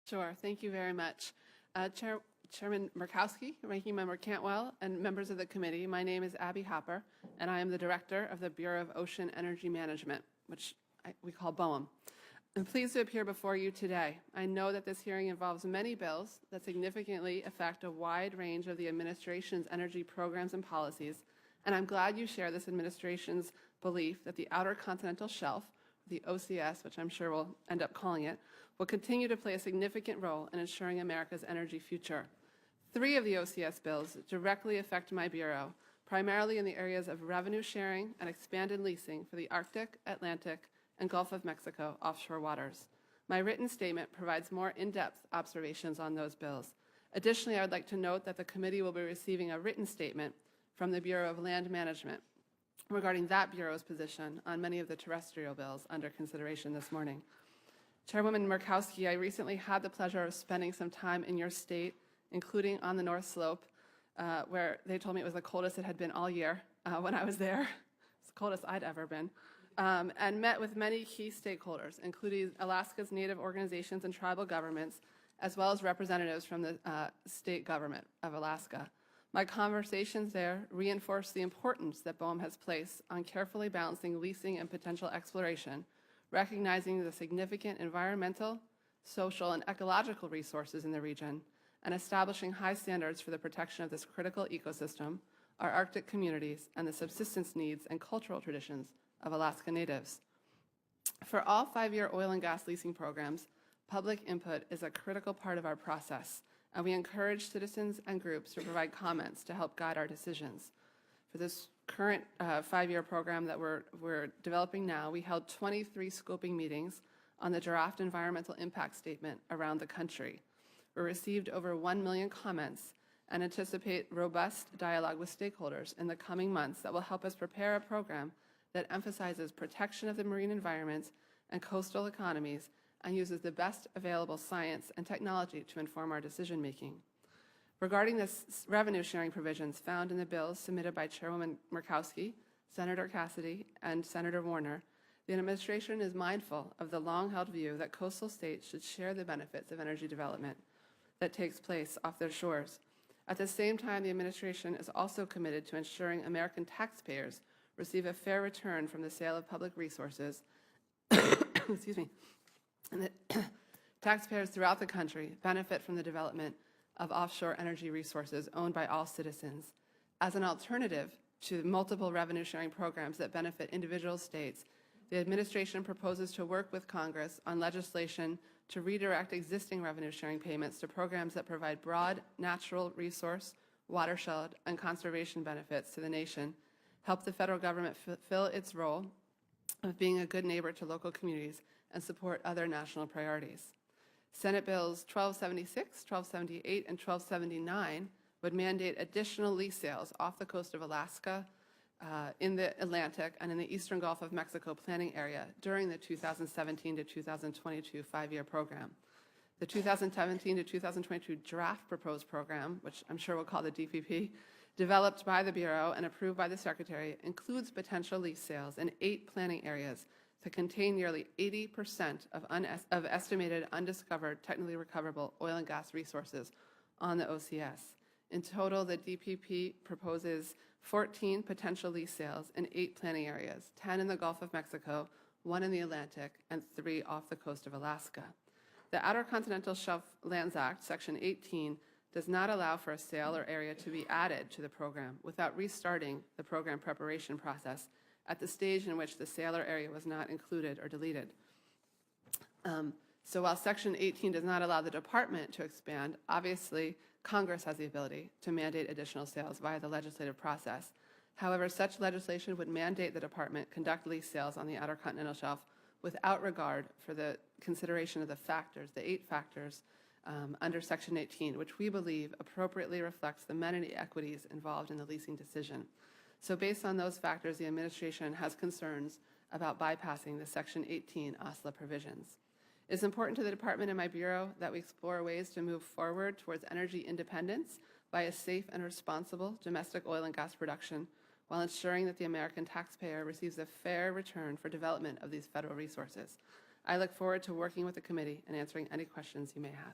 Sure. Thank you very much. Chairman Murkowski, Ranking Member Cantwell, and members of the committee, my name is Abby Hopper, and I am the Director of the Bureau of Ocean Energy Management, which we call BOEM. I'm pleased to appear before you today. I know that this hearing involves many bills that significantly affect a wide range of the administration's energy programs and policies, and I'm glad you share this administration's belief that the Outer Continental Shelf, the OCS, which I'm sure we'll end up calling it, will continue to play a significant role in ensuring America's energy future. 3 of the OCS bills directly affect my bureau, primarily in the areas of revenue sharing and expanded leasing for the Arctic, Atlantic, and Gulf of Mexico offshore waters. My written statement provides more in-depth observations on those bills. Additionally, I would like to note that the committee will be receiving a written statement from the Bureau of Land Management regarding that bureau's position on many of the terrestrial bills under consideration this morning. Chairwoman Murkowski, I recently had the pleasure of spending some time in your state, including on the North Slope, where they told me it was the coldest it had been all year when I was there. It's the coldest I'd ever been. And met with many key stakeholders, including Alaska's Native organizations and tribal governments, as well as representatives from the state government of Alaska. My conversations there reinforced the importance that BOEM has placed on carefully balancing leasing and potential exploration, recognizing the significant environmental, social, and ecological resources in the region, and establishing high standards for the protection of this critical ecosystem, our Arctic communities, and the subsistence needs and cultural traditions of Alaska Natives. For all 5-year oil and gas leasing programs, public input is a critical part of our process, and we encourage citizens and groups to provide comments to help guide our decisions. For this current 5-year program that we're developing now, we held 23 scoping meetings on the draft environmental impact statement around the country. We received over 1 million comments and anticipate robust dialogue with stakeholders in the coming months that will help us prepare a program that emphasizes protection of the marine environments and coastal economies and uses the best available science and technology to inform our decision making. Regarding the revenue sharing provisions found in the bills submitted by Chairwoman Murkowski, Senator Cassidy, and Senator Warner, the administration is mindful of the long-held view that coastal states should share the benefits of energy development that takes place off their shores. At the same time, the administration is also committed to ensuring American taxpayers receive a fair return from the sale of public resources, excuse me, and that taxpayers throughout the country benefit from the development of offshore energy resources owned by all citizens. As an alternative to multiple revenue-sharing programs that benefit individual states, the administration proposes to work with Congress on legislation to redirect existing revenue-sharing payments to programs that provide broad natural resource, watershed, and conservation benefits to the nation, help the federal government fulfill its role of being a good neighbor to local communities, and support other national priorities. Senate Bills 1276, 1278, and 1279 would mandate additional lease sales off the coast of Alaska, in the Atlantic, and in the eastern Gulf of Mexico planning area during the 2017 to 2022 5-year program. The 2017 to 2022 draft proposed program, which I'm sure we'll call the DPP, developed by the Bureau and approved by the Secretary, includes potential lease sales in 8 planning areas to contain nearly 80% of estimated undiscovered technically recoverable oil and gas resources on the OCS. In total, the DPP proposes 14 potential lease sales in 8 planning areas, 10 in the Gulf of Mexico, 1 in the Atlantic, and 3 off the coast of Alaska. The Outer Continental Shelf Lands Act, Section 18, does not allow for a sale or area to be added to the program without restarting the program preparation process at the stage in which the sale or area was not included or deleted. So while Section 18 does not allow the department to expand, obviously Congress has the ability to mandate additional sales via the legislative process. However, such legislation would mandate the department conduct lease sales on the Outer Continental Shelf without regard for the consideration of the factors, the 8 factors under Section 18, which we believe appropriately reflects the many equities involved in the leasing decision. So based on those factors, the administration has concerns about bypassing the Section 18 OSLA provisions. It is important to the department and my bureau that we explore ways to move forward towards energy independence by a safe and responsible domestic oil and gas production while ensuring that the American taxpayer receives a fair return for development of these federal resources. I look forward to working with the committee and answering any questions you may have.